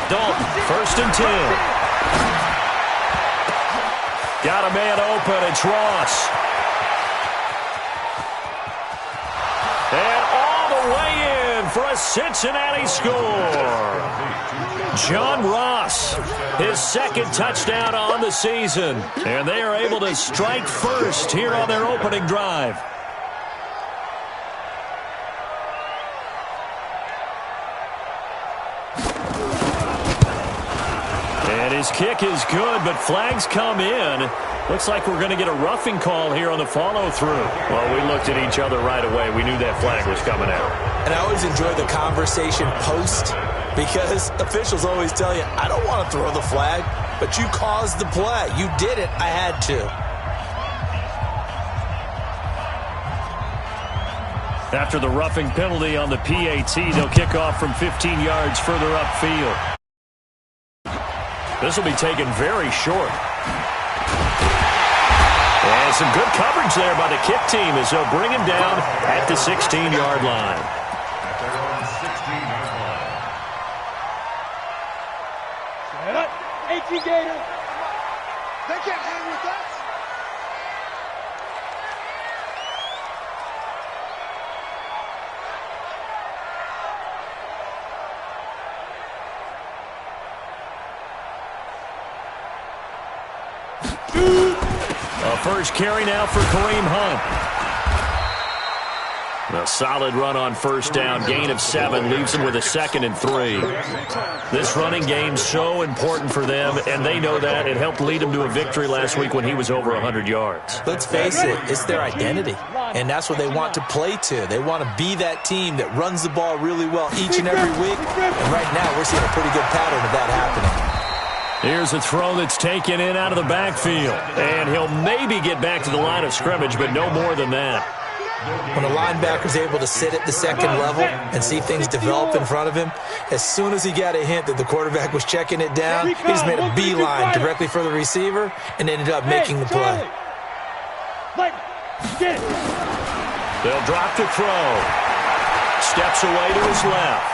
Dalton, 1st and 10. Got a man open. It's Ross. And all the way in for a Cincinnati score. John Ross, his 2nd touchdown on the season. And they are able to strike first here on their opening drive. And his kick is good, but flags come in. Looks like we're going to get a roughing call here on the follow-through. Well, we looked at each other right away. We knew that flag was coming out. And I always enjoy the conversation post because officials always tell you, I don't want to throw the flag, but you caused the play. You did it. I had to. After the roughing penalty on the PAT, they'll kick off from 15 yards further upfield. This will be taken very short. And some good coverage there by the kick team as they'll bring him down at the 16-yard line. Set up, 18 Gator. They can't hang with us. A first carry now for Kareem Hunt. A solid run on 1st down. Gain of 7 leaves them with a 2nd and 3. This running game's so important for them, and they know that. It helped lead them to a victory last week when he was over 100 yards. Let's face it, it's their identity, and that's what they want to play to. They want to be that team that runs the ball really well each and every week, and right now we're seeing a pretty good pattern of that happening. Here's a throw that's taken in out of the backfield. And he'll maybe get back to the line of scrimmage, but no more than that. When a linebacker's able to sit at the 2nd level and see things develop in front of him, as soon as he got a hint that the quarterback was checking it down, he just made a beeline directly for the receiver and ended up making the play. They'll drop the throw. Steps away to his left.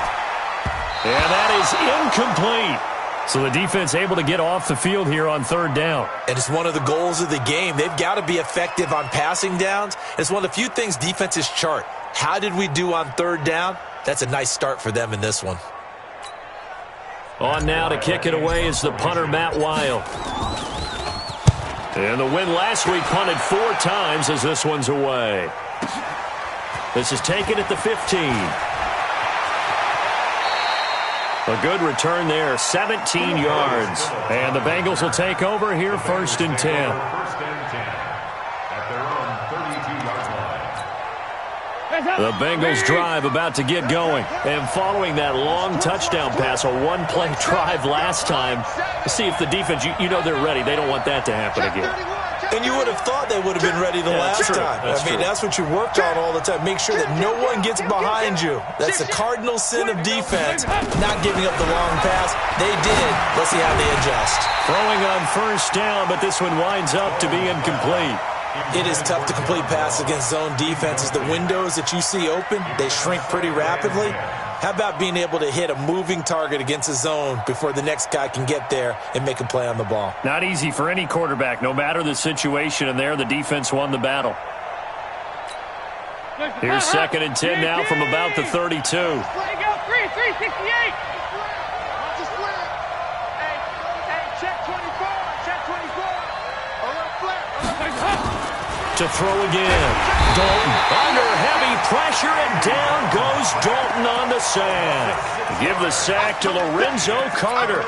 And that is incomplete. So the defense able to get off the field here on 3rd down. And it's one of the goals of the game. They've got to be effective on passing downs. It's one of the few things defenses chart. How did we do on 3rd down? That's a nice start for them in this one. On now to kick it away is the punter, Matt Wild. And the win last week punted 4 times as this one's away. This is taken at the 15. A good return there, 17 yards. And the Bengals will take over here 1st and 10. The Bengals drive about to get going. And following that long touchdown pass, a one-play drive last time, see if the defense, you know they're ready. They don't want that to happen again. And you would have thought they would have been ready the last time. That's what you worked on all the time. Make sure that no one gets behind you. That's the cardinal sin of defense, not giving up the long pass. They did. Let's see how they adjust. Throwing on 1st down, but this one winds up to be incomplete. It is tough to complete pass against zone defenses. The windows that you see open, they shrink pretty rapidly. How about being able to hit a moving target against a zone before the next guy can get there and make a play on the ball? Not easy for any quarterback, no matter the situation, and there the defense won the battle. Here's 2nd and 10 now from about the 32. 368. To throw again. Dalton under heavy pressure, and down goes Dalton on the sack. Give the sack to Lorenzo Carter.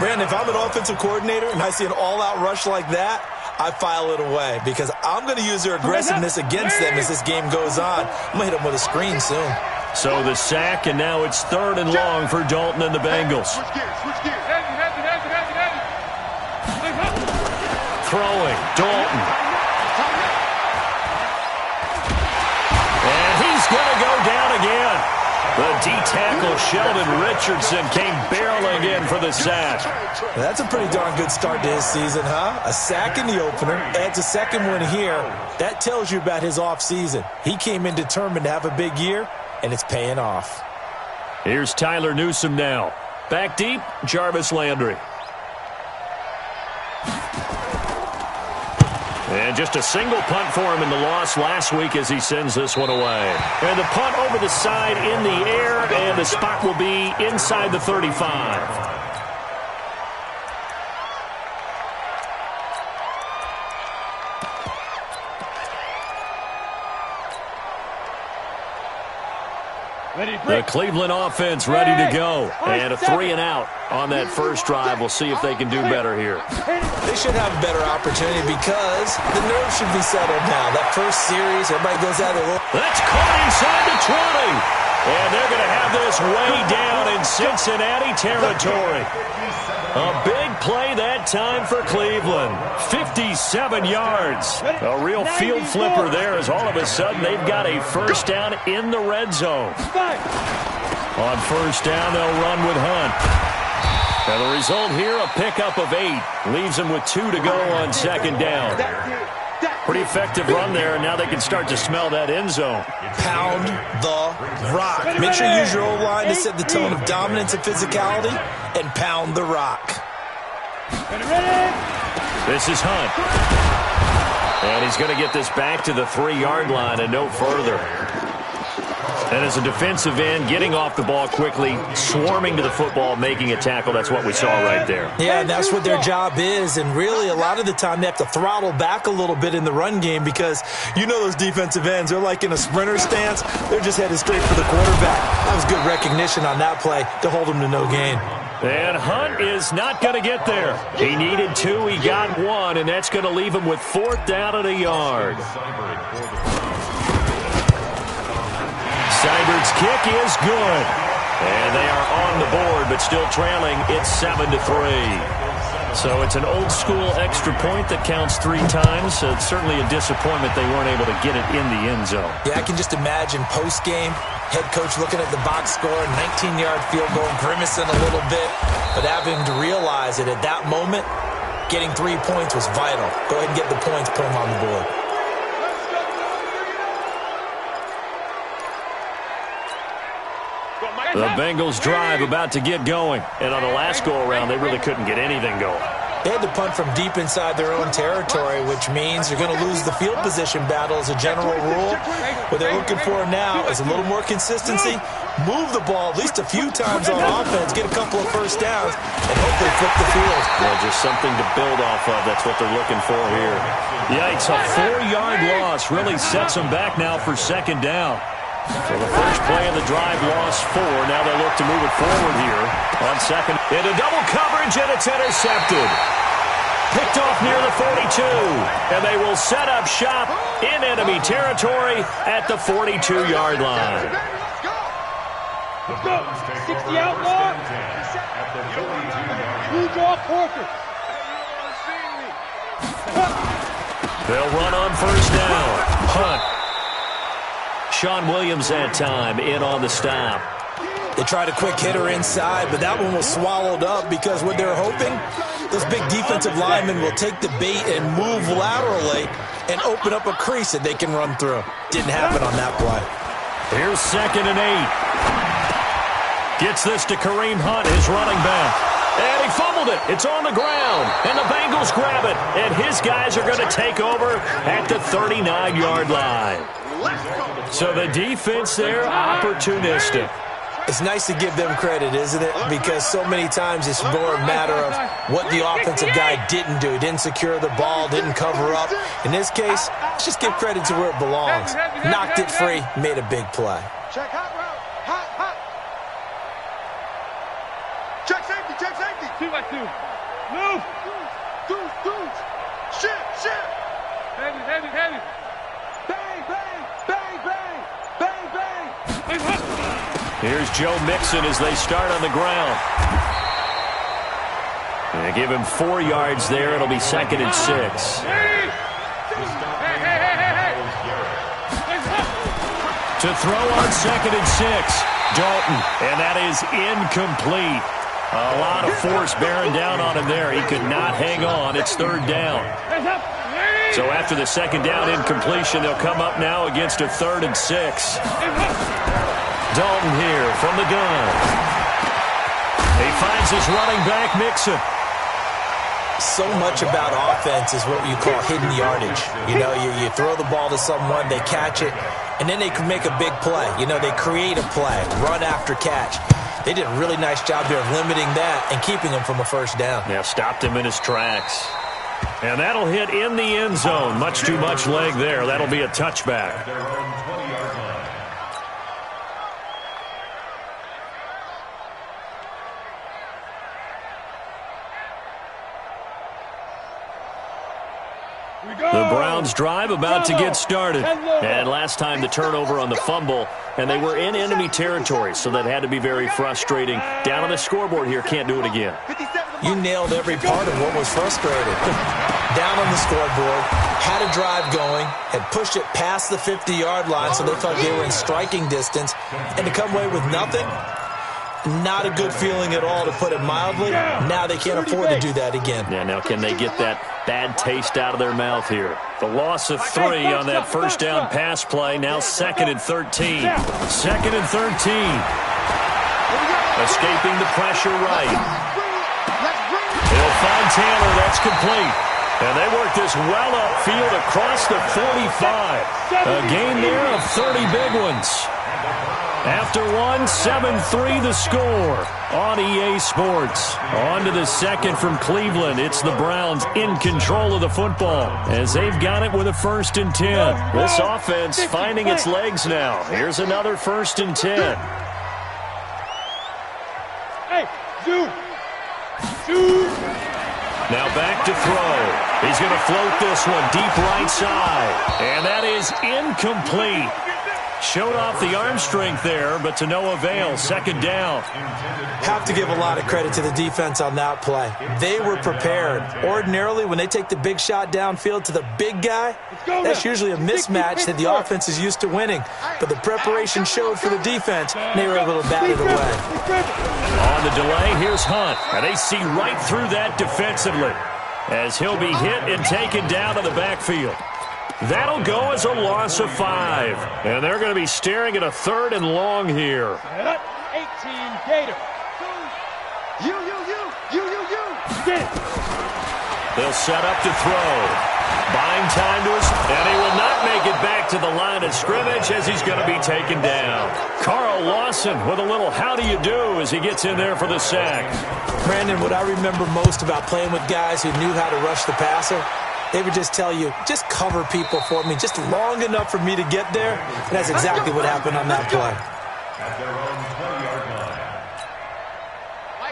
Brandon, if I'm an offensive coordinator and I see an all-out rush like that, I file it away because I'm going to use their aggressiveness against them as this game goes on. I'm going to hit them with a screen soon. So the sack, and now it's 3rd and long for Dalton and the Bengals. Throwing, Dalton. And he's going to go down again. The tackle. Sheldon Richardson came barreling in for the sack. That's a pretty darn good start to his season, huh? A sack in the opener, adds a second one here. That tells you about his offseason. He came in determined to have a big year, and it's paying off. Here's Tyler Newsome now. Back deep, Jarvis Landry. And just a single punt for him in the loss last week as he sends this one away. And the punt over the side in the air, and the spot will be inside the 35. The Cleveland offense ready to go. And a 3-and-out on that first drive. We'll see if they can do better here. They should have a better opportunity because the nerves should be settled now. That first series, everybody goes out of the... That's caught inside the 20. And they're going to have this way down in Cincinnati territory. A big play that time for Cleveland. 57 yards. A real field flipper there as all of a sudden they've got a first down in the red zone. On first down, they'll run with Hunt. And the result here, a pickup of 8. Leaves them with 2 to go on second down. Pretty effective run there, and now they can start to smell that end zone. Pound the rock. Make sure you use your O-line to set the tone of dominance and physicality, and pound the rock. This is Hunt. And he's going to get this back to the 3-yard line and no further. And as a defensive end, getting off the ball quickly, swarming to the football, making a tackle, that's what we saw right there. Yeah, and that's what their job is. And really, a lot of the time, they have to throttle back a little bit in the run game because you know those defensive ends, they're like in a sprinter stance. They're just headed straight for the quarterback. That was good recognition on that play to hold him to no gain. And Hunt is not going to get there. He needed 2, he got 1, and that's going to leave him with 4th down at a yard. Seibert's kick is good. And they are on the board, but still trailing. It's 7-3. So it's an old-school extra point that counts 3 times. So it's certainly a disappointment they weren't able to get it in the end zone. Yeah, I can just imagine post-game, head coach looking at the box score, 19-yard field goal, grimacing a little bit, but having to realize that at that moment, getting 3 points was vital. Go ahead and get the points, put them on the board. The Bengals drive about to get going. And on the last go-around, they really couldn't get anything going. They had to punt from deep inside their own territory, which means you're going to lose the field position battle as a general rule. What they're looking for now is a little more consistency, move the ball at least a few times on offense, get a couple of first downs, and hopefully flip the field. Well, just something to build off of. That's what they're looking for here. Yikes, a 4-yard loss really sets them back now for second down. So the first play of the drive lost 4. Now they look to move it forward here on second. Into double coverage, and it's intercepted. Picked off near the 42. And they will set up shop in enemy territory at the 42-yard line. Let's go. 60 outlaw. Blue draw Corker. They'll run on first down. Hunt. Sean Williams that time in on the stop. They tried a quick hitter inside, but that one was swallowed up because what they're hoping, those big defensive linemen will take the bait and move laterally and open up a crease that they can run through. Didn't happen on that play. Here's 2nd and 8. Gets this to Kareem Hunt, his running back. And he fumbled it. It's on the ground. And the Bengals grab it. And his guys are going to take over at the 39-yard line. So the defense there, opportunistic. It's nice to give them credit, isn't it? Because so many times it's more a matter of what the offensive guy didn't do. He didn't secure the ball, didn't cover up. In this case, let's just give credit to where it belongs. Knocked it free, made a big play. Check hot route. Hot, hot. Check safety, check safety. 2 by 2. Move. Dudes. Shit. Heavy. Bang, bang, bang, bang, bang, bang. Here's Joe Mixon as they start on the ground. They give him 4 yards there. It'll be 2nd and 6. To throw on 2nd and 6. Dalton, and that is incomplete. A lot of force bearing down on him there. He could not hang on. It's third down. So after the second down incompletion, they'll come up now against a 3rd and 6. Dalton here from the gun. He finds his running back, Mixon. So much about offense is what you call hidden yardage. You know, you throw the ball to someone, they catch it, and then they can make a big play. You know, they create a play, run after catch. They did a really nice job here of limiting that and keeping him from a first down. Yeah, stopped him in his tracks. And that'll hit in the end zone. Much too much leg there. That'll be a touchback. The Browns drive about to get started. And last time the turnover on the fumble, and they were in enemy territory, so that had to be very frustrating. Down on the scoreboard here, can't do it again. You nailed every part of what was frustrating. Down on the scoreboard, had a drive going, had pushed it past the 50-yard line so they felt they were in striking distance, and to come away with nothing, not a good feeling at all, to put it mildly. Now they can't afford to do that again. Yeah, now can they get that bad taste out of their mouth here? The loss of 3 on that first down pass play. Now 2nd and 13. 2nd and 13. Escaping the pressure right. He'll find Taylor. That's complete. And they work this well upfield across the 45. A gain there of 30 big ones. After 1, 7-3 the score on EA Sports. On to the second from Cleveland. It's the Browns in control of the football as they've got it with a 1st and 10. This offense finding its legs now. Here's another 1st and 10. Hey, Zoo. Now back to throw. He's going to float this one deep right side. And that is incomplete. Showed off the arm strength there, but to no avail. 2nd down. Have to give a lot of credit to the defense on that play. They were prepared. Ordinarily, when they take the big shot downfield to the big guy, that's usually a mismatch that the offense is used to winning. But the preparation showed for the defense, and they were able to bat it away. On the delay, here's Hunt. And they see right through that defensively as he'll be hit and taken down to the backfield. That'll go as a loss of 5. And they're going to be staring at a 3rd and long here. 18 Gator. You. They'll set up to throw. Buying time to us, and he will not make it back to the line of scrimmage as he's going to be taken down. Carl Lawson with a little how do you do as he gets in there for the sack. Brandon, what I remember most about playing with guys who knew how to rush the passer, they would just tell you, just cover people for me, just long enough for me to get there. And that's exactly what happened on that play.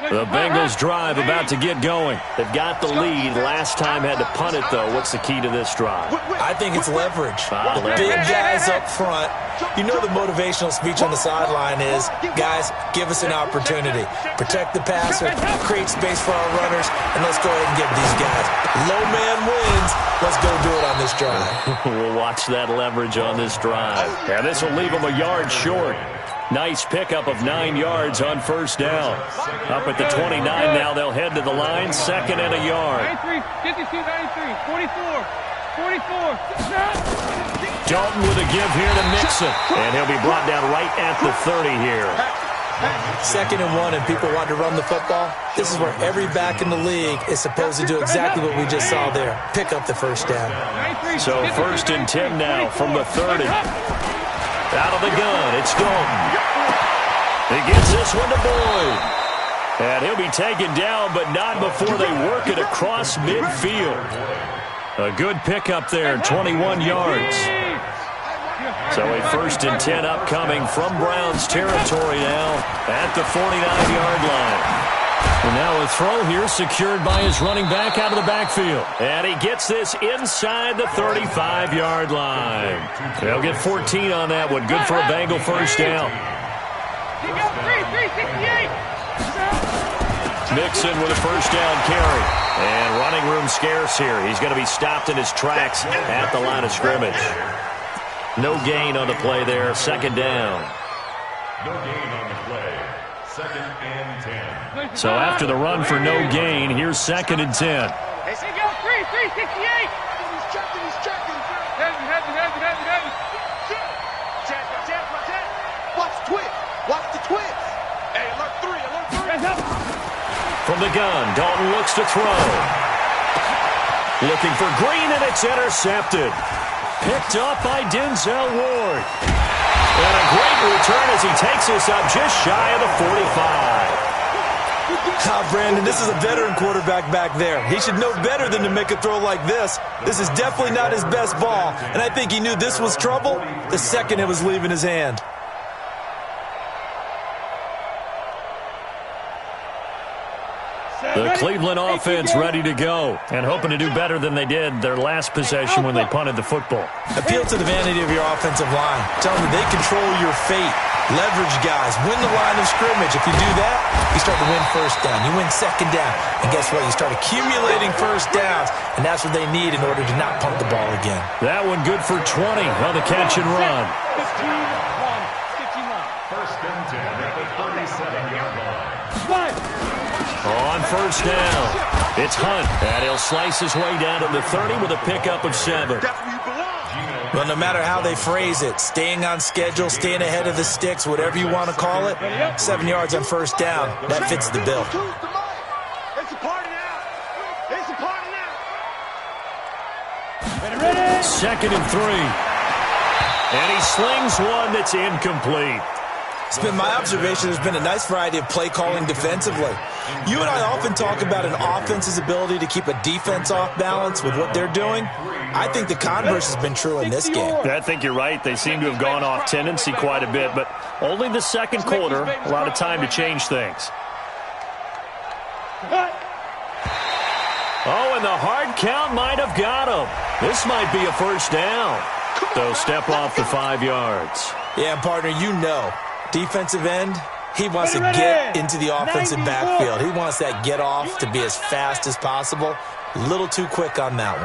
The Bengals drive about to get going. They've got the lead. Last time had to punt it, though. What's the key to this drive? I think it's leverage. The big guys up front. You know the motivational speech on the sideline is, guys, give us an opportunity. Protect the passer, create space for our runners, and let's go ahead and get these guys. Low man wins. Let's go do it on this drive. We'll watch that leverage on this drive. And this will leave them a yard short. Nice pickup of 9 yards on 1st down. Up at the 29 now, they'll head to the line, 2nd and a yard. 93, 52, 93, 44, 44. Dalton with a give here to Mixon. And he'll be brought down right at the 30 here. 2nd and 1, and people want to run the football. This is where every back in the league is supposed to do exactly what we just saw there. Pick up the 1st down. So 1st and 10 now from the 30. Out of the gun, it's Dalton. He gets this one to Boyd. And he'll be taken down, but not before they work it across midfield. A good pickup there, 21 yards. So a 1st and 10 upcoming from Browns territory now at the 49-yard line. And now a throw here secured by his running back out of the backfield. And he gets this inside the 35-yard line. They'll get 14 on that one. Good for a Bengal 1st down. Mixon with a 1st down carry. And running room scarce here. He's going to be stopped in his tracks at the line of scrimmage. No gain on the play there. 2nd down. No gain on the play. 2nd and 10. So after the run for no gain, here's 2nd and 10. Hey, go, 368. He's checking. Heavy. Check. Watch the twist. Hey, alert 3. From the gun, Dalton looks to throw. Looking for Green, and it's intercepted. Picked up by Denzel Ward. And a great return as he takes us up just shy of the 45. Brandon, this is a veteran quarterback back there. He should know better than to make a throw like this. This is definitely not his best ball, and I think he knew this was trouble the second it was leaving his hand. The Cleveland offense ready to go and hoping to do better than they did their last possession when they punted the football. Appeal to the vanity of your offensive line. Tell them they control your fate. Leverage guys. Win the line of scrimmage. If you do that, you start to win first down. You win second down. And guess what? You start accumulating first downs, and that's what they need in order to not punt the ball again. That one good for 20 on the catch and run. 1st and 10 at the 37-yard line. On first down, it's Hunt, and he'll slice his way down to the 30 with a pickup of 7. Well, no matter how they phrase it, staying on schedule, staying ahead of the sticks, whatever you want to call it, 7 yards on first down, that fits the bill. It's a party now. 2nd and 3. And he slings one that's incomplete. It's been my observation there's been a nice variety of play calling defensively. You and I often talk about an offense's ability to keep a defense off balance with what they're doing. I think the converse has been true in this game. I think you're right. They seem to have gone off tendency quite a bit, but only the second quarter, a lot of time to change things. Oh, and the hard count might have got him. This might be a first down. They'll step off the 5 yards. Yeah, partner, you know. Defensive end, he wants to get into the offensive backfield. He wants that get off to be as fast as possible. A little too quick on that one.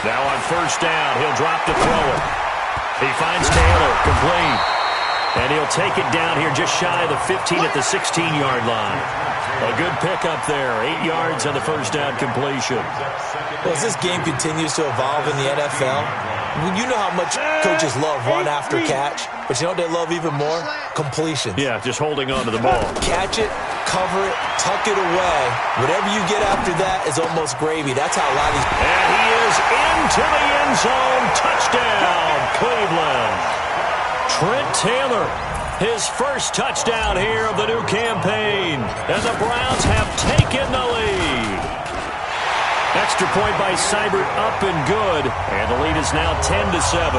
Now on first down, he'll drop to throw it. He finds Taylor, complete. And he'll take it down here just shy of the 15 at the 16-yard line. A good pickup there, 8 yards on the first down completion. Well, as this game continues to evolve in the NFL, you know how much coaches love run after catch, but you know what they love even more? Completions. Yeah, just holding on to the ball. Catch it, cover it, tuck it away. Whatever you get after that is almost gravy. That's how a lot of these... And he is into the end zone. Touchdown, Cleveland. Trent Taylor, his first touchdown here of the new campaign. And the Browns have taken the lead. Extra point by Seibert up and good. And the lead is now 10-7.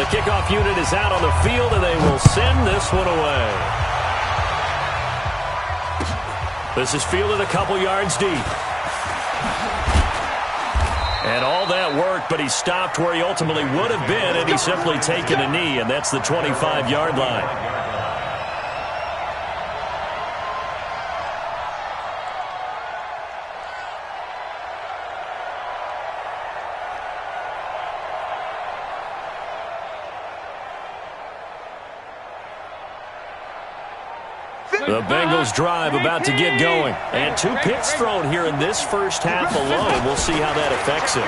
The kickoff unit is out on the field, and they will send this one away. This is fielded a couple yards deep. And all that work, but he stopped where he ultimately would have been, and he's simply taken a knee, and that's the 25-yard line. The Bengals drive about to get going. And 2 picks thrown here in this first half alone. We'll see how that affects him.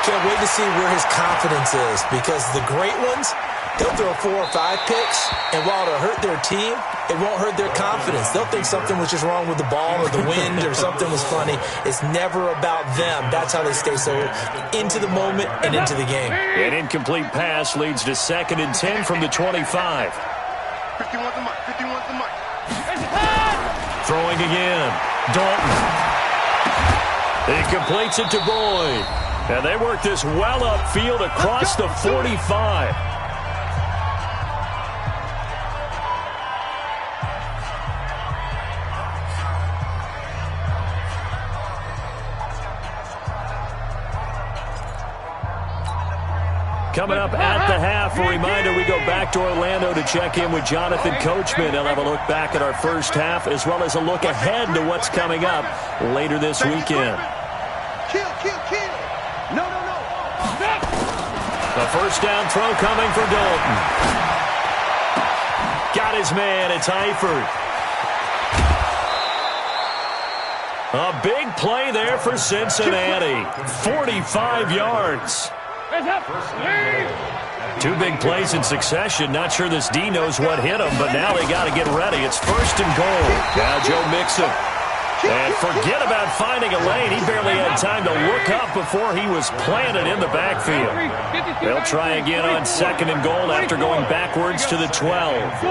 Can't wait to see where his confidence is, because the great ones, they'll throw 4 or 5 picks, and while it'll hurt their team, it won't hurt their confidence. They'll think something was just wrong with the ball or the wind or something was funny. It's never about them. That's how they stay so into the moment and into the game. An incomplete pass leads to 2nd and 10 from the 25. 51's the mic. 51's the mic. Throwing again. Dalton. He completes it to Boyd. And they work this well upfield across the 45. Coming up at the half, a reminder, we go back to Orlando to check in with Jonathan Coachman. He'll have a look back at our first half as well as a look ahead to what's coming up later this weekend. Kill. No. The first down throw coming for Dalton. Got his man. It's Eifert. A big play there for Cincinnati. 45 yards. Two big plays in succession. Not sure this D knows what hit him, but now they got to get ready. It's first and goal. Now Joe Mixon. And forget about finding a lane. He barely had time to look up before he was planted in the backfield. They'll try again on second and goal after going backwards to the 12.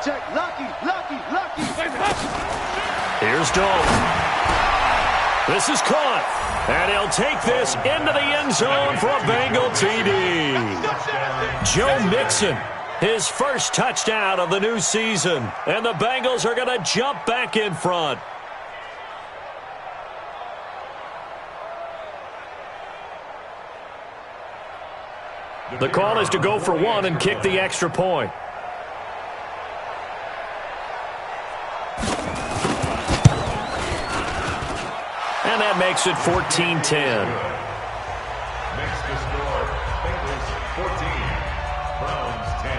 Check. Lucky. Here's Dalton. This is caught. And he'll take this into the end zone for a Bengal TD. Joe Mixon, his first touchdown of the new season. And the Bengals are going to jump back in front. The call is to go for one and kick the extra point. And that makes it 14-10. Makes the score Bengals 14, Browns 10.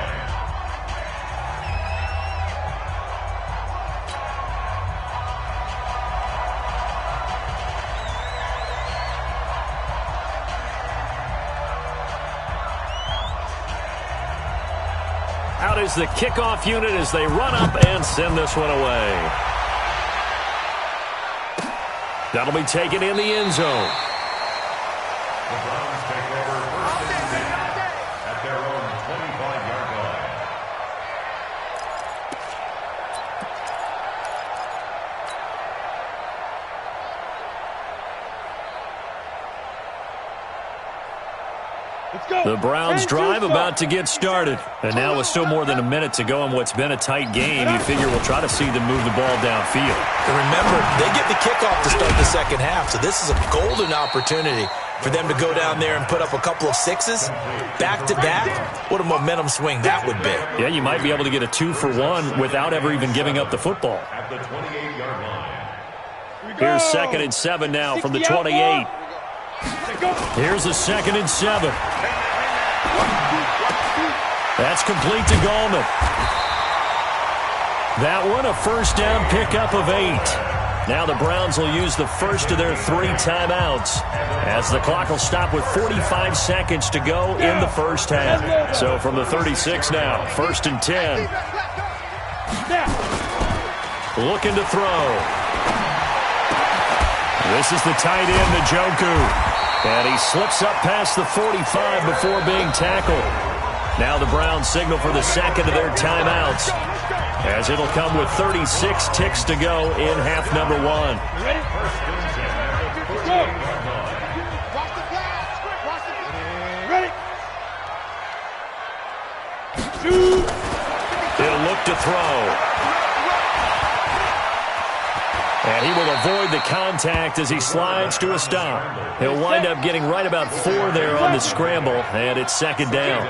Out is the kickoff unit as they run up and send this one away. That'll be taken in the end zone. The Browns take over first and 10 at their own 25-yard line. The Browns drive about to get started. And now with still more than a minute to go in what's been a tight game, you figure we'll try to see them move the ball downfield. And remember, they get the kickoff to start the second half, so this is a golden opportunity for them to go down there and put up a couple of sixes back-to-back. What a momentum swing that would be. Yeah, you might be able to get a 2-for-1 without ever even giving up the football. At the 28-yard line. Here's 2nd and 7 now from the 28. Here's a 2nd and 7. That's complete to Gallman. That one, a first down pickup of 8. Now the Browns will use the first of their 3 timeouts as the clock will stop with 45 seconds to go in the first half. So from the 36 now, 1st and 10. Looking to throw. This is the tight end, Njoku. And he slips up past the 45 before being tackled. Now the Browns signal for the second of their timeouts, as it'll come with 36 ticks to go in half number 1. Watch the pass. Ready? He'll look to throw. And he will avoid the contact as he slides to a stop. He'll wind up getting right about 4 there on the scramble, and it's 2nd down.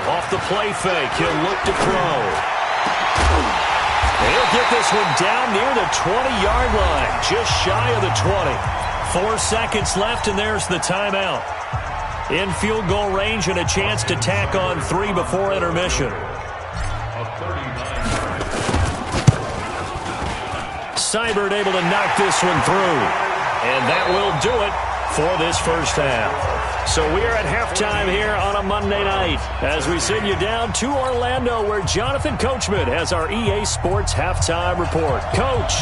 Off the play fake, he'll look to throw. And he'll get this one down near the 20-yard line, just shy of the 20. 4 seconds left, and there's the timeout. In field goal range and a chance to tack on 3 before intermission. Seibert able to knock this one through. And that will do it for this first half. So we are at halftime here on a Monday night as we send you down to Orlando where Jonathan Coachman has our EA Sports Halftime Report. Coach.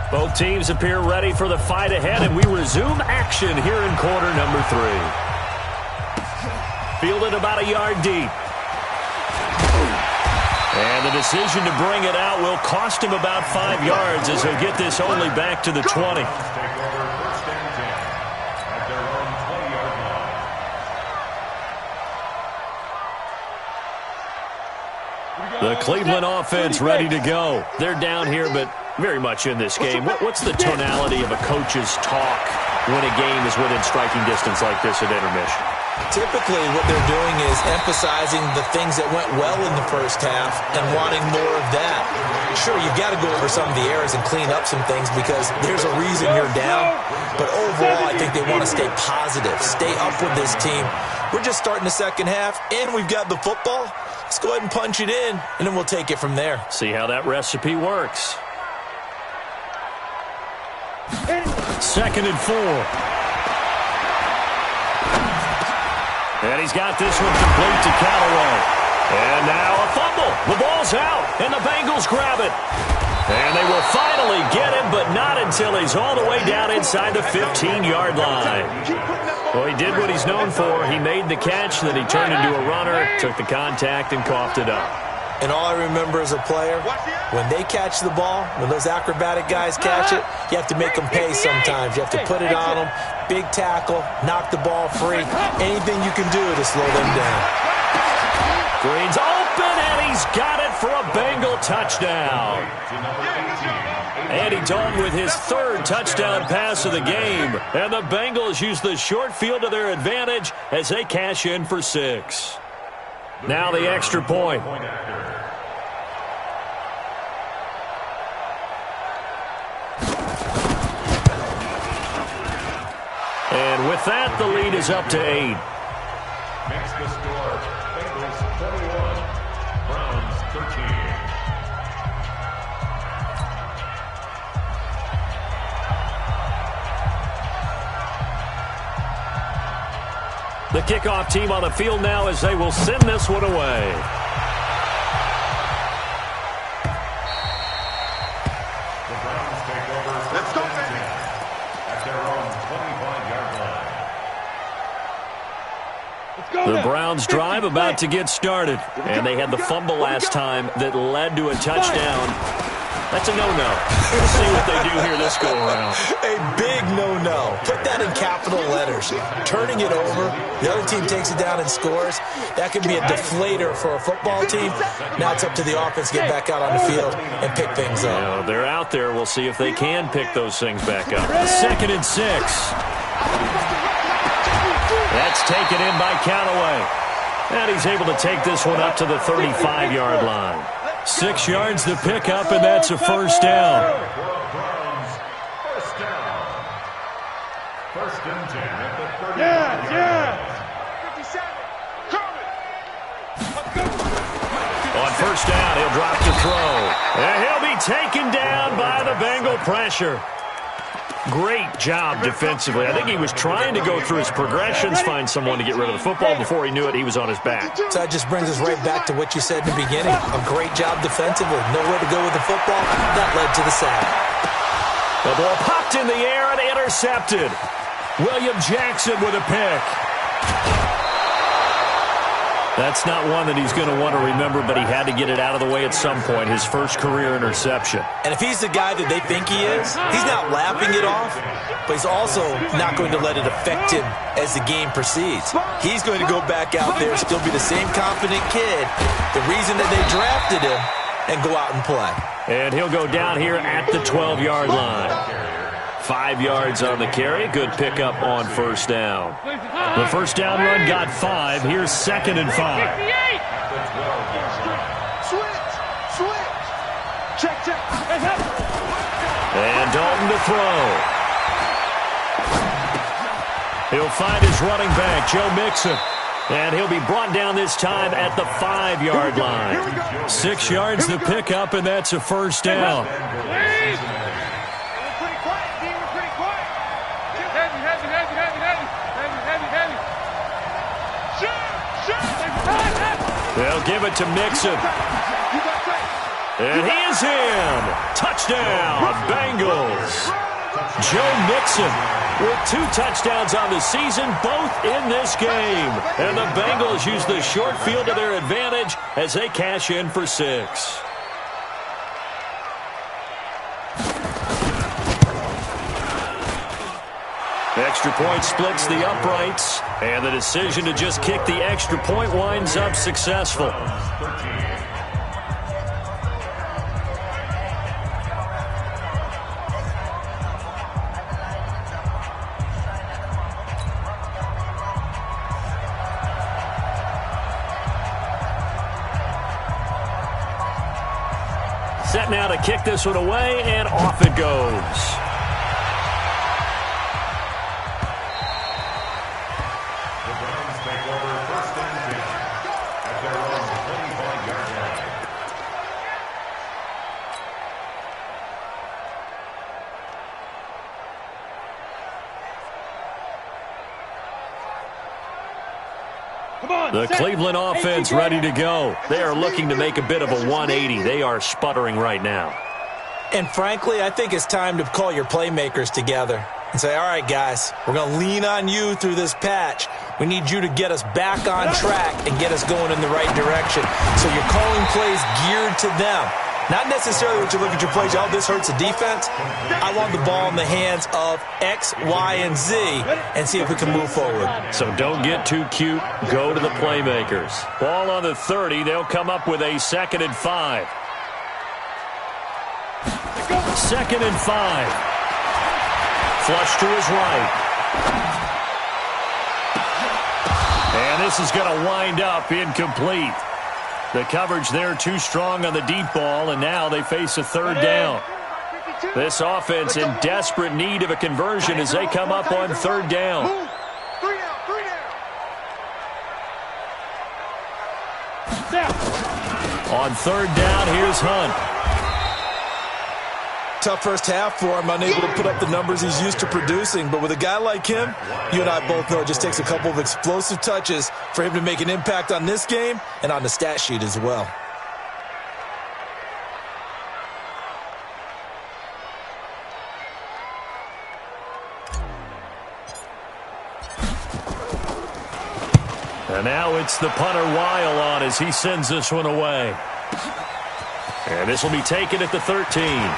Both teams appear ready for the fight ahead, and we resume action here in quarter number 3. Fielded about a yard deep. And the decision to bring it out will cost him about 5 yards as he'll get this only back to the 20. The Cleveland offense ready to go. They're down here, but very much in this game. What's the tonality of a coach's talk when a game is within striking distance like this at intermission? Typically, what they're doing is emphasizing the things that went well in the first half and wanting more of that. Sure, you've got to go over some of the errors and clean up some things because there's a reason you're down. But overall, I think they want to stay positive, stay up with this team. We're just starting the second half, and we've got the football. Let's go ahead and punch it in, and then we'll take it from there. See how that recipe works. 2nd and 4. And he's got this one complete to Callaway. And now a fumble. The ball's out, and the Bengals grab it. And they will finally get him, but not until he's all the way down inside the 15-yard line. Well, he did what he's known for. He made the catch, then he turned into a runner, took the contact, and coughed it up. And all I remember as a player, when they catch the ball, when those acrobatic guys catch it, you have to make them pay sometimes. You have to put it on them, big tackle, knock the ball free. Anything you can do to slow them down. Green's open, and he's got it for a Bengal touchdown. Andy Dalton with his 3rd touchdown pass of the game. And the Bengals use the short field to their advantage as they cash in for 6. Now the extra point. And with that, the lead is up to 8. Makes the score Bengals 21, Browns 13. The kickoff team on the field now as they will send this one away. The Browns take over first and 10 at their own 25-yard line. The Browns drive about to get started. And they had the fumble last time that led to a touchdown. That's a no-no. We'll see what they do here this go-around. A big no-no. Put that in capital letters. Turning it over, the other team takes it down and scores. That could be a deflator for a football team. Now it's up to the offense to get back out on the field and pick things up. You know, they're out there. We'll see if they can pick those things back up. 2nd and 6. That's taken in by Callaway. And he's able to take this one up to the 35-yard line. 6 yards to pick up, and that's a first down. First and 10 at the 30-yard On first down, he'll drop to throw. And he'll be taken down by the Bengal pressure. Great job defensively. I think he was trying to go through his progressions, find someone to get rid of the football. Before he knew it, he was on his back. So that just brings us right back to what you said in the beginning. A great job defensively. Nowhere to go with the football. That led to the sack. The ball popped in the air and intercepted. William Jackson with a pick. That's not one that he's going to want to remember, but he had to get it out of the way at some point, his first career interception. And if he's the guy that they think he is, he's not lapping it off, but he's also not going to let it affect him as the game proceeds. He's going to go back out there, still be the same confident kid, the reason that they drafted him, and go out and play. And he'll go down here at the 12-yard line. 5 yards on the carry. Good pickup on first down. The first down run got 5. Here's 2nd and 5. Switch. Check. And Dalton to throw. He'll find his running back, Joe Mixon. And he'll be brought down this time at the 5-yard line. 6 yards to pick up, and that's a first down. They'll give it to Mixon. And he is in. Touchdown, Bengals. Joe Mixon with 2 touchdowns on the season, both in this game. And the Bengals use the short field to their advantage as they cash in for 6. Extra point splits the uprights, and the decision to just kick the extra point winds up successful. set now to kick this one away, and off it goes. The Browns take over 1st and 10 at their own 25-yard line. The Cleveland offense ready to go. They are looking to make a bit of a 180. They are sputtering right now. And frankly, I think it's time to call your playmakers together and say, all right, guys, we're going to lean on you through this patch. We need you to get us back on track and get us going in the right direction. So you're calling plays geared to them. Not necessarily what you look at your plays, oh, this hurts the defense. I want the ball in the hands of X, Y, and Z and see if we can move forward. So don't get too cute. Go to the playmakers. Ball on the 30. They'll come up with a 2nd and 5. 2nd and 5. Flush to his right. And this is going to wind up incomplete. The coverage there too strong on the deep ball, and now they face a 3rd down. This offense in desperate need of a conversion as they come up on 3rd down. On 3rd down, here's Hunt. Tough first half for him, unable to put up the numbers he's used to producing. But with a guy like him, you and I both know it just takes a couple of explosive touches for him to make an impact on this game and on the stat sheet as well. And now it's the punter Weil on as he sends this one away. And this will be taken at the 13.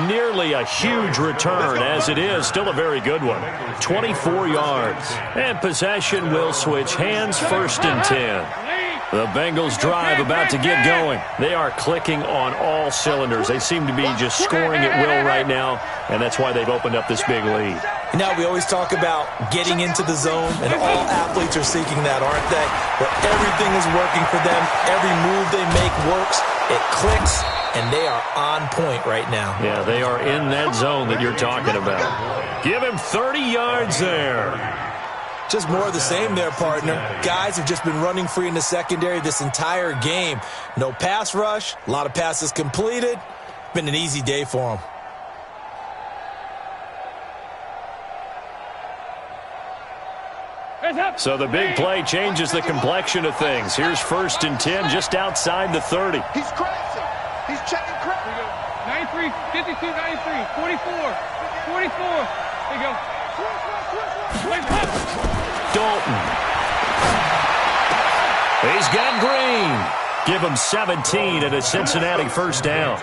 Nearly a huge return, as it is still a very good one. 24 yards. And possession will switch hands, 1st and 10. The Bengals drive about to get going. They are clicking on all cylinders. They seem to be just scoring at will right now, and that's why they've opened up this big lead. Now, we always talk about getting into the zone, and all athletes are seeking that, aren't they? Where everything is working for them. Every move they make works. It clicks, and they are on point right now. Yeah, they are in that zone that you're talking about. Give him 30 yards there. Just more of the same there, partner. Guys have just been running free in the secondary this entire game. No pass rush, a lot of passes completed. Been an easy day for them. So the big play changes the complexion of things. Here's 1st and 10 just outside the 30. He's crashing. He's checking crash. 93, 52, 93, 44, 44. There you go. Dalton. He's got Green. Give him 17 and a Cincinnati 1st down.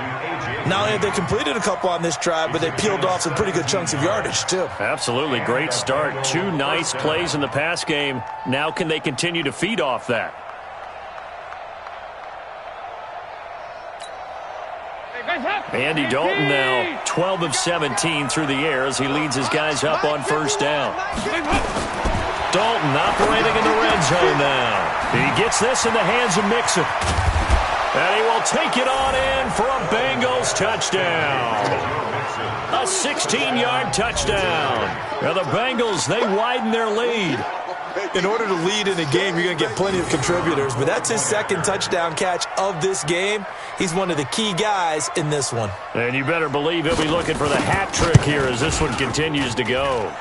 Not only have they completed a couple on this drive, but they peeled off some pretty good chunks of yardage, too. Absolutely great start. 2 nice plays in the pass game. Now can they continue to feed off that? Andy Dalton now 12 of 17 through the air as he leads his guys up on 1st down. Dalton operating in the red zone now. He gets this in the hands of Mixon. And he will take it on in for a Bengals touchdown. A 16-yard touchdown. Now the Bengals, they widen their lead. In order to lead in a game, you're going to get plenty of contributors, but that's his 2nd touchdown catch of this game. He's one of the key guys in this one. And you better believe he'll be looking for the hat trick here as this one continues to go.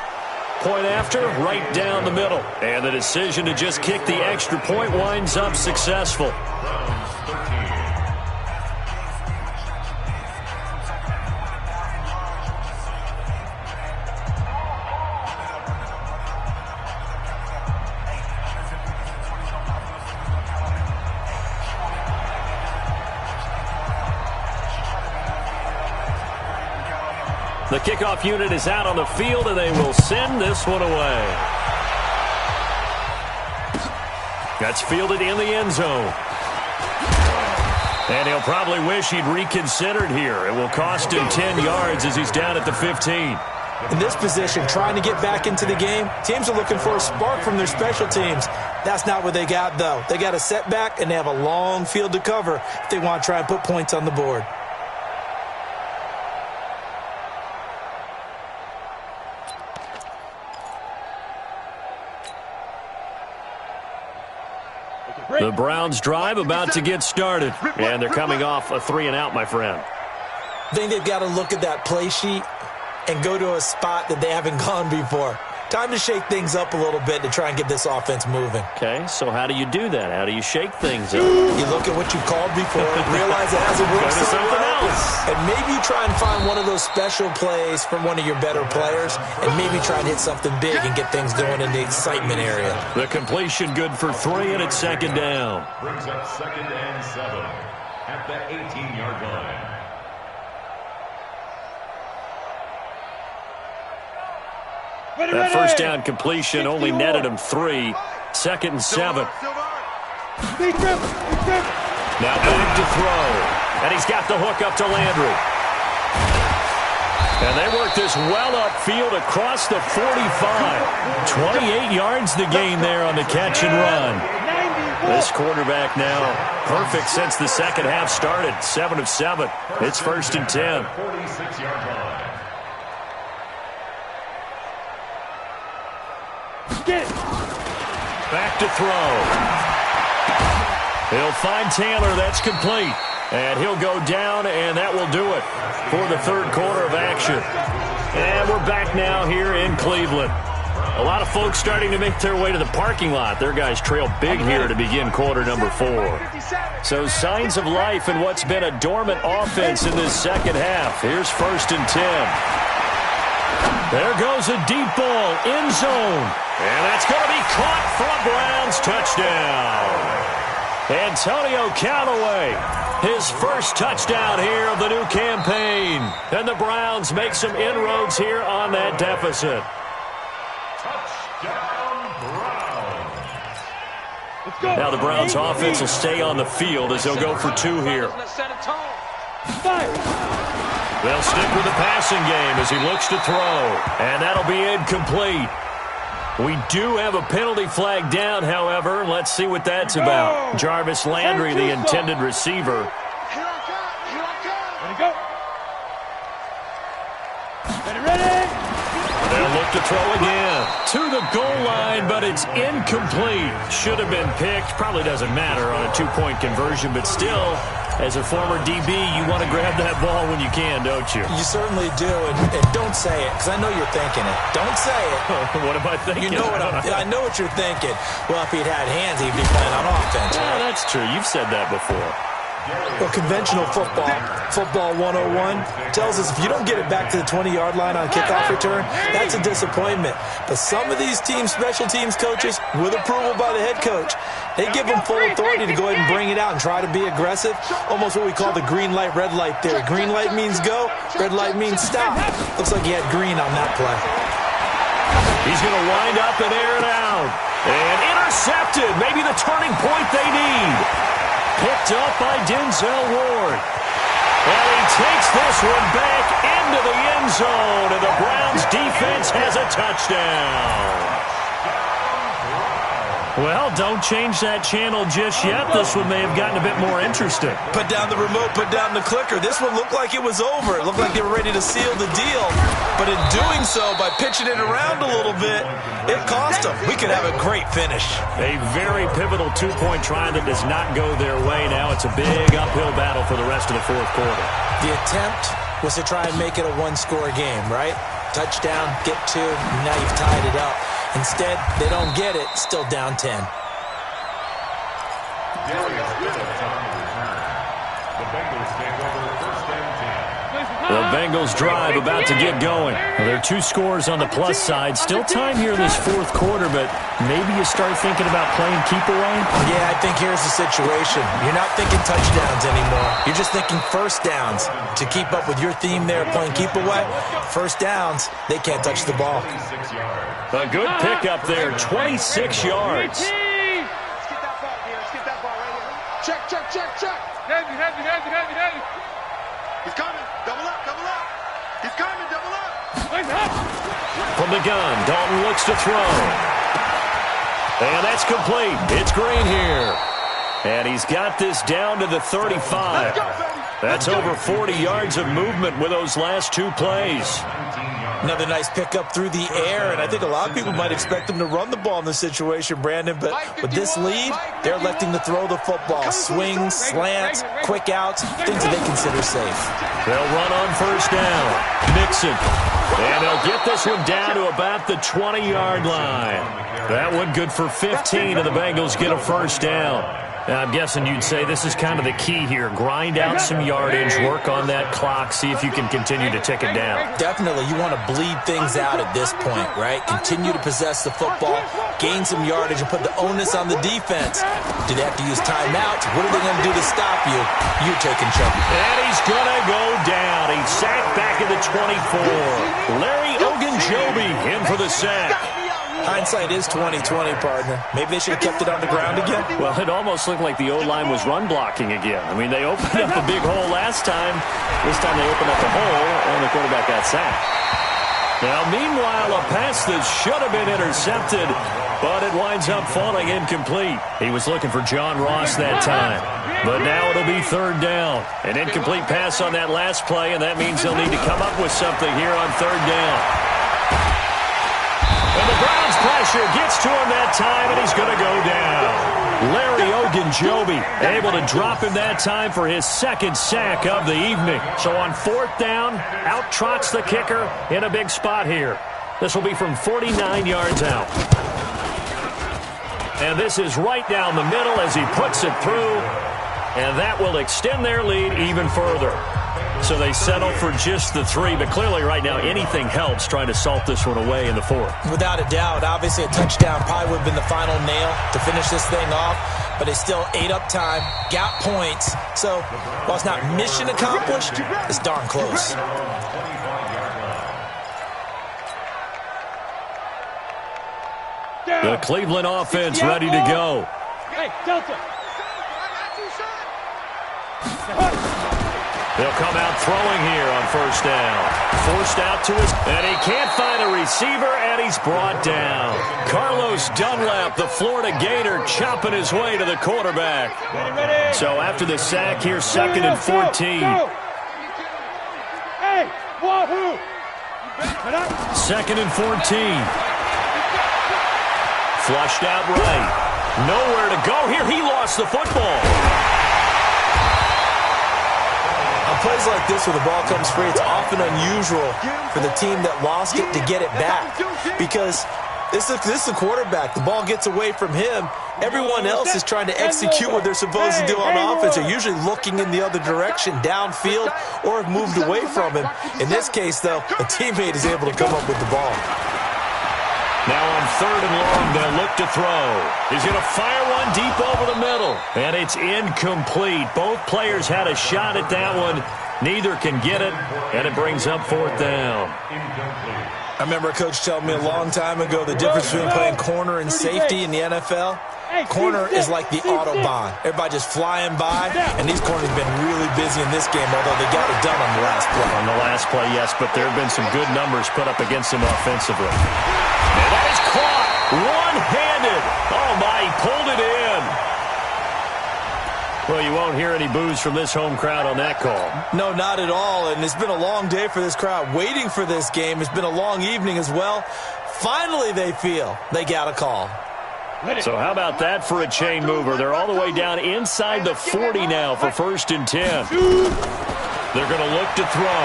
Point after, right down the middle. And the decision to just kick the extra point winds up successful. The kickoff unit is out on the field, and they will send this one away. That's fielded in the end zone. And he'll probably wish he'd reconsidered here. It will cost him 10 yards as he's down at the 15. In this position, trying to get back into the game, teams are looking for a spark from their special teams. That's not what they got, though. They got a setback, and they have a long field to cover if they want to try and put points on the board. The Browns drive about to get started, and they're coming off a 3-and-out, my friend. I think they've got to look at that play sheet and go to a spot that they haven't gone before. Time to shake things up a little bit to try and get this offense moving. Okay, so how do you do that? How do you shake things up? You look at what you called before, realize it hasn't worked so well, and maybe you try and find one of those special plays from one of your better players, and maybe try and hit something big and get things going in the excitement area. The completion good for 3, and it's second down. Brings up 2nd and 7 at the 18-yard line. That first down completion only netted him 3. 2nd and 7. Now back to throw. And he's got the hook up to Landry. And they work this well upfield across the 45. 28 yards the gain there on the catch and run. This quarterback now perfect since the second half started. 7 of 7. It's 1st and 10. 46-yard line. Back to throw. He'll find Taylor. That's complete. And he'll go down, and that will do it for the third quarter of action. And we're back now here in Cleveland. A lot of folks starting to make their way to the parking lot. Their guys trail big here to begin quarter number 4. So signs of life in what's been a dormant offense in this second half. Here's 1st and 10. There goes a deep ball, end zone. And that's going to be caught for a Browns touchdown. Antonio Callaway, his first touchdown here of the new campaign. And the Browns make some inroads here on that deficit. Touchdown, Browns. Now the Browns offense will stay on the field as they'll go for 2 here. They'll stick with the passing game as he looks to throw. And that'll be incomplete. We do have a penalty flag down, however. Let's see what that's about. Jarvis Landry, the intended receiver. Here I come. Ready? They'll look to throw again. To the goal line, but it's incomplete. Should have been picked. Probably doesn't matter on a 2-point conversion, but still, as a former DB, you want to grab that ball when you can, don't you? You certainly do, and don't say it, because I know you're thinking it. Don't say it. What am I thinking? You know I know what you're thinking. Well, if he'd had hands, he'd be playing on offense. Yeah, that's true. You've said that before. Well, conventional football 101, tells us if you don't get it back to the 20-yard line on kickoff return, that's a disappointment. But some of these special teams coaches, with approval by the head coach, they give them full authority to go ahead and bring it out and try to be aggressive, almost what we call the green light, red light theory. Green light means go, red light means stop. Looks like he had green on that play. He's going to wind up and air it out. And intercepted. Maybe the turning point they need. Picked up by Denzel Ward. And he takes this one back into the end zone, and the Browns defense has a touchdown. Well, don't change that channel just yet. This one may have gotten a bit more interesting. Put down the remote, put down the clicker. This one looked like it was over. It looked like they were ready to seal the deal. But in doing so, by pitching it around a little bit, it cost them. We could have a great finish. A very pivotal 2-point try that does not go their way. Now it's a big uphill battle for the rest of the fourth quarter. The attempt was to try and make it a one-score game, right? Touchdown, get 2, now you've tied it up. Instead, they don't get it, still down 10. The Bengals drive about to get going. Well, there are 2 scores on the plus side. Still time here in this fourth quarter, but maybe you start thinking about playing keep away? Yeah, I think here's the situation. You're not thinking touchdowns anymore. You're just thinking first downs. To keep up with your theme there, playing keep away, first downs, they can't touch the ball. A good pickup there, 26 yards. Let's get that ball here. Let's get that ball right here. Check. Heavy. He's coming. Double up. He's coming. Double up. From the gun, Dalton looks to throw. And that's complete. It's Green here. And he's got this down to the 35. That's over 40 yards of movement with those last two plays. Another nice pickup through the air, and I think a lot of people might expect him to run the ball in this situation, Brandon, but with this lead, they're electing to throw the football. Swings, slants, quick outs, things that they consider safe. They'll run on first down. Mixon. And they'll get this one down to about the 20-yard line. That one good for 15, and the Bengals get a first down. I'm guessing you'd say this is kind of the key here. Grind out some yardage, work on that clock, see if you can continue to tick it down. Definitely. You want to bleed things out at this point, right? Continue to possess the football, gain some yardage, and put the onus on the defense. Do they have to use timeouts? What are they going to do to stop you? You're taking trouble. And he's going to go down. He's sacked back at the 24. Larry Ogunjobi in for the sack. Hindsight is 20/20, partner. Maybe they should have kept it on the ground again. Well, it almost looked like the O-line was run blocking again. I mean, they opened up a big hole last time. This time they opened up a hole, and the quarterback got sacked. Now, meanwhile, a pass that should have been intercepted, but it winds up falling incomplete. He was looking for John Ross that time. But now it'll be third down. An incomplete pass on that last play, and that means they'll need to come up with something here on third down. And the Browns pressure gets to him that time, and he's going to go down. Larry Ogunjobi able to drop him that time for his second sack of the evening. So on fourth down, out trots the kicker in a big spot here. This will be from 49 yards out. And this is right down the middle as he puts it through, and that will extend their lead even further. So they settle for just the 3, but clearly right now anything helps trying to salt this one away in the 4th. Without a doubt, obviously a touchdown probably would have been the final nail to finish this thing off, but they still ate up time, got points. So while it's not mission accomplished, it's darn close. The Cleveland offense ready to go. Hey, Delta. They'll come out throwing here on first down. Forced out to his, and he can't find a receiver, and he's brought down. Carlos Dunlap, the Florida Gator, chopping his way to the quarterback. Ready. So after the sack, here's 2nd and 14. Hey, wahoo! 2nd and 14. Flushed out right. Nowhere to go here. He lost the football. Plays like this where the ball comes free, it's often unusual for the team that lost it to get it back, because this is the quarterback. The ball gets away from him. Everyone else is trying to execute what they're supposed to do on offense. They're usually looking in the other direction, downfield, or have moved away from him. In this case, though, a teammate is able to come up with the ball. Now on 3rd and long, they'll look to throw. He's going to fire one deep over the middle. And it's incomplete. Both players had a shot at that one. Neither can get it, and it brings up 4th down. I remember a coach telling me a long time ago the difference between playing corner and safety in the NFL. Corner is like the Autobahn. Everybody just flying by, and these corners have been really busy in this game, although they got it done on the last play. On the last play, yes, but there have been some good numbers put up against them offensively. And that is caught one-handed. Oh, my, he pulled it in. Well, you won't hear any boos from this home crowd on that call. No, not at all, and it's been a long day for this crowd waiting for this game. It's been a long evening as well. Finally, they feel they got a call. So how about that for a chain mover? They're all the way down inside the 40 now for 1st and 10. They're going to look to throw.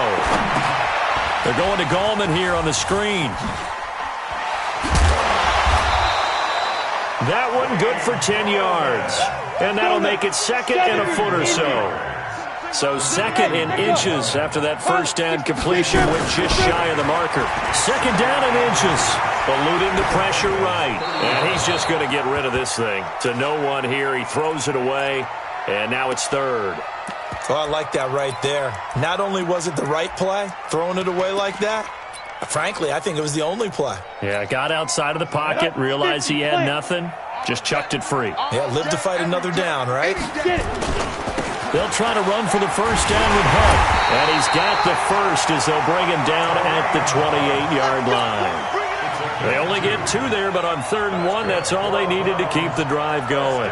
They're going to Gallman here on the screen. That one good for 10 yards. And that'll make it 2nd and a foot or so. So 2nd in inches after that first down completion went just shy of the marker. 2nd down in inches. Eluding the pressure right. And he's just going to get rid of this thing. To no one here. He throws it away. And now it's 3rd. Oh, I like that right there. Not only was it the right play, throwing it away like that, frankly, I think it was the only play. Yeah, got outside of the pocket, realized he had nothing, just chucked it free. Yeah, live to fight another down, right? They'll try to run for the first down with Hunt. And he's got the first as they'll bring him down at the 28-yard line. They only get 2 there, but on 3rd and 1, that's all they needed to keep the drive going.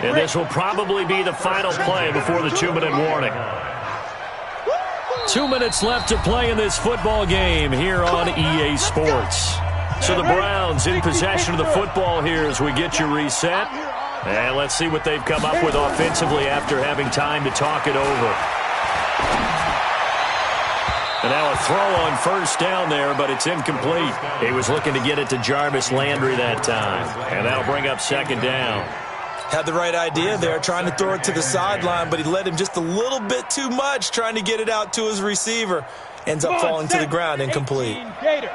And this will probably be the final play before the 2-minute warning. 2 minutes left to play in this football game here on EA Sports. So the Browns in possession of the football here as we get you reset. And let's see what they've come up with offensively after having time to talk it over. And now a throw on first down there, but it's incomplete. He was looking to get it to Jarvis Landry that time. And that'll bring up 2nd down. Had the right idea there, trying to throw it to the sideline, but he led him just a little bit too much, trying to get it out to his receiver. Ends up falling to the ground, incomplete.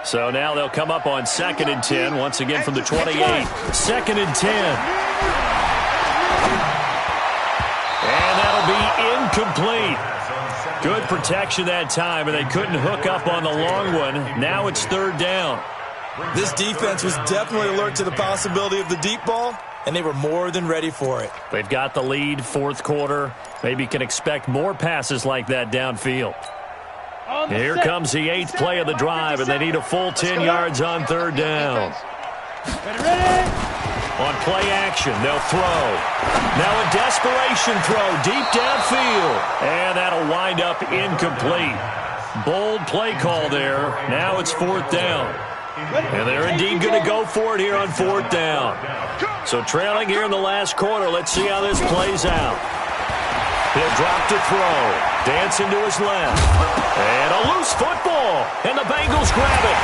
So now they'll come up on 2nd and 10, once again from the 28. 2nd and 10. And that'll be incomplete. Good protection that time, and they couldn't hook up on the long one. Now it's 3rd down. This defense was definitely alert to the possibility of the deep ball, and they were more than ready for it. They've got the lead, 4th quarter. Maybe can expect more passes like that downfield. Here comes the 8th play of the drive, and they need a full 10 yards on 3rd down. On play action, they'll throw. Now a desperation throw deep downfield. And that'll wind up incomplete. Bold play call there. Now it's 4th down. And they're indeed going to go for it here on 4th down. So trailing here in the last quarter. Let's see how this plays out. He'll drop to throw. Dancing to his left. And a loose football. And the Bengals grab it.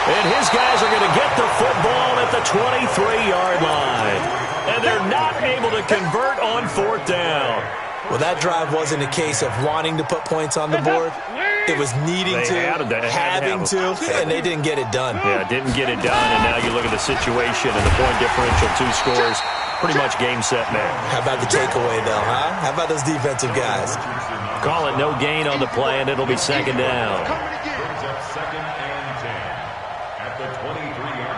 And his guys are going to get the football at the 23-yard line. And they're not able to convert on 4th down. Well, that drive wasn't a case of wanting to put points on the board. It was needing to, having to, and they didn't get it done. Yeah, didn't get it done, and now you look at the situation and the point differential, 2 scores, pretty much game, set, match. How about the takeaway, though, huh? How about those defensive guys? Call it no gain on the play, and it'll be 2nd down. Brings up 2nd and 10 at the 23-yard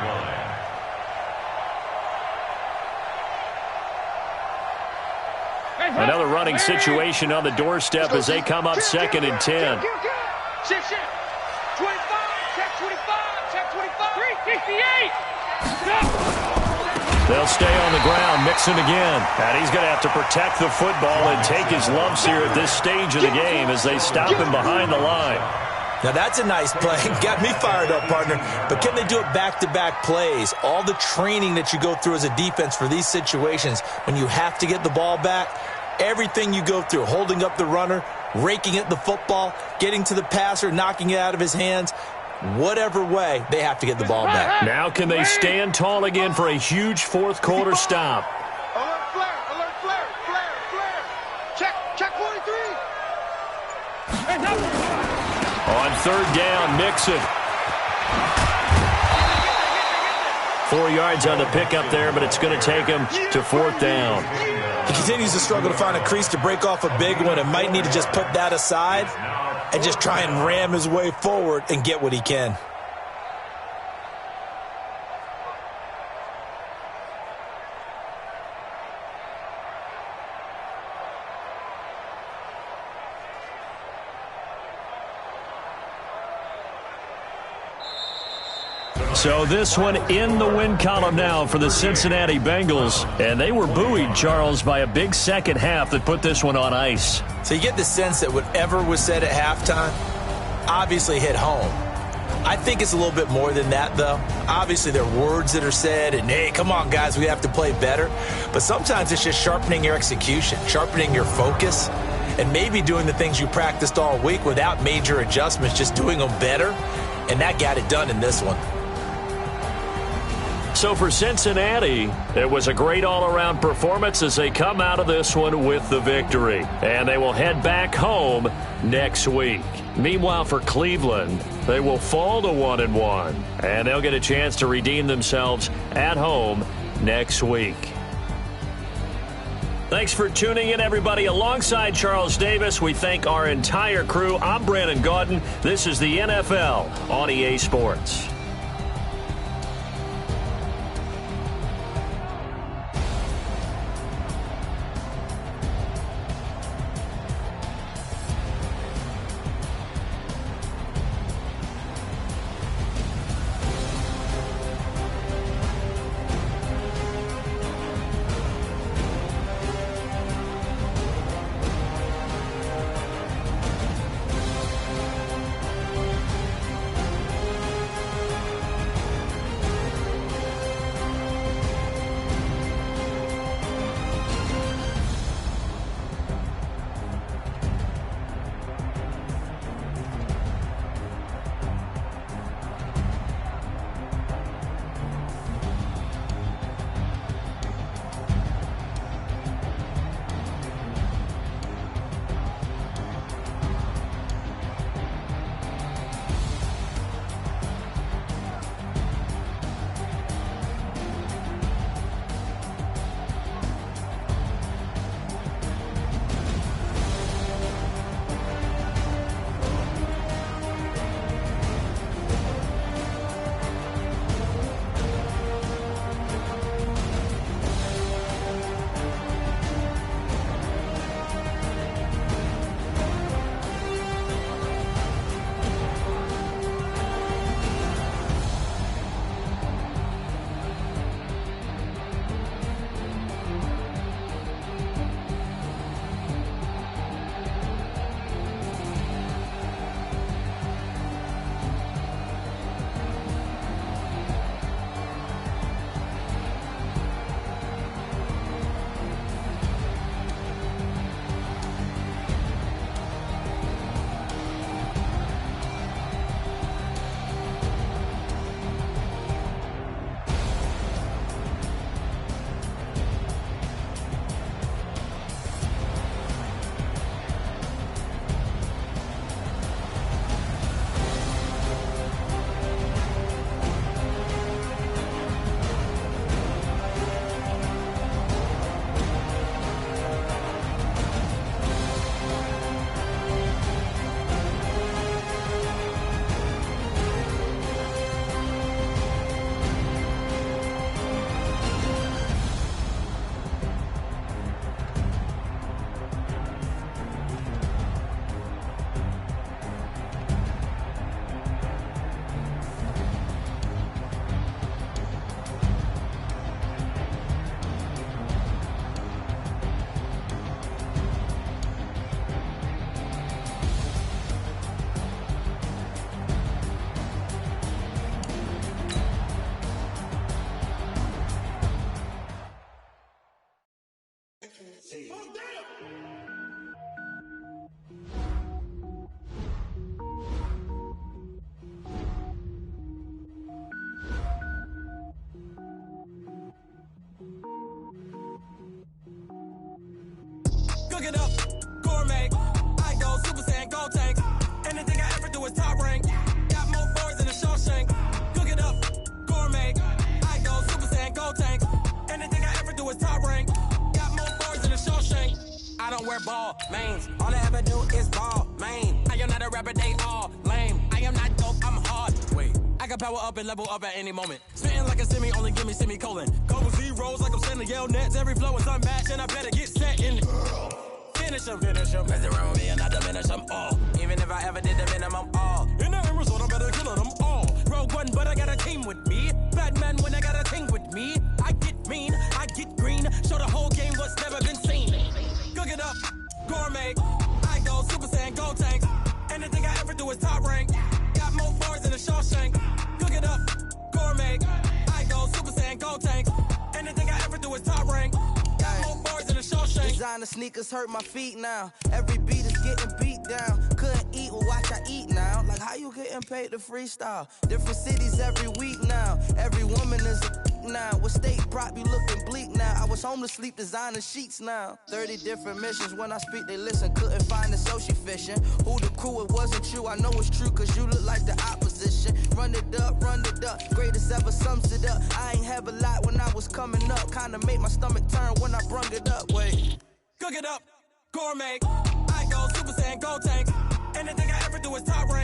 line. Another running situation on the doorstep as they come up 2nd and 10. Shift. 25, check 25, check 25. 368. They'll stay on the ground, Mixon again. And he's going to have to protect the football and take his lumps here at this stage of the game as they stop him behind the line. Now, that's a nice play. Got me fired up, partner. But can they do it back-to-back plays? All the training that you go through as a defense for these situations, when you have to get the ball back, everything you go through, holding up the runner, raking at the football, getting to the passer, knocking it out of his hands, whatever way, they have to get the ball back. Now can they stand tall again for a huge 4th quarter stop? Alert flare. Check 43. On 3rd down, Mixon. 4 yards on the pickup there, but it's going to take him to 4th down. He continues to struggle to find a crease to break off a big one and might need to just put that aside and just try and ram his way forward and get what he can. So this one in the win column now for the Cincinnati Bengals. And they were buoyed, Charles, by a big second half that put this one on ice. So you get the sense that whatever was said at halftime obviously hit home. I think it's a little bit more than that, though. Obviously, there are words that are said, and, hey, come on, guys, we have to play better. But sometimes it's just sharpening your execution, sharpening your focus, and maybe doing the things you practiced all week without major adjustments, just doing them better. And that got it done in this one. So for Cincinnati, it was a great all-around performance as they come out of this one with the victory. And they will head back home next week. Meanwhile, for Cleveland, they will fall to 1-1. And they'll get a chance to redeem themselves at home next week. Thanks for tuning in, everybody. Alongside Charles Davis, we thank our entire crew. I'm Brandon Gaudin. This is the NFL on EA Sports. it up, gourmet. I go Super Saiyan, go tank. Anything I ever do is top rank. Got more boys than a Shawshank. Cook it up, gourmet. I go Super Saiyan, go tank. Anything I ever do is top rank. Got more boys than a Shawshank. I don't wear ball mains. All I ever do is ball main. I am not a rapper, they all lame. I am not dope, I'm hard. Wait, I can power up and level up at any moment. Spitting like a semi, only give me semicolon. Couple zeros like I'm sending Yale Nets. Every flow is unmatched and I better get set in it. Finish them. Mess around with me and I diminish them all. Even if I ever did the minimum all. In the end result, I better kill them all. Rogue One, but I got a team with me. Batman when I got a team with me. I get mean, I get green. Show the whole game what's never been seen. Cook it up, gourmet. I go Super Saiyan, go tank. Anything I ever do is top rank. Got more bars than a Shawshank. Cook it up, gourmet. I go Super Saiyan, go tank. Anything I ever do is top rank. Got more bars than a Shawshank. Designer sneakers hurt my feet now. Every beat is getting beat down. Couldn't eat, well watch I eat now. Like how you getting paid to freestyle? Different cities every week now. Every woman is a now. What state brought me looking bleak now? I was home to sleep designer sheets now. 30 different missions. When I speak they listen. Couldn't find the so she fishing. Who the crew? It wasn't you. I know it's true cause you look like the opposition. Run it up. Greatest ever sums it up. I ain't have a lot when I was coming up. Kinda made my stomach turn when I brung it up. Wait. Cook it up, gourmet. I go Super Saiyan, go tank. Anything I ever do is top rank.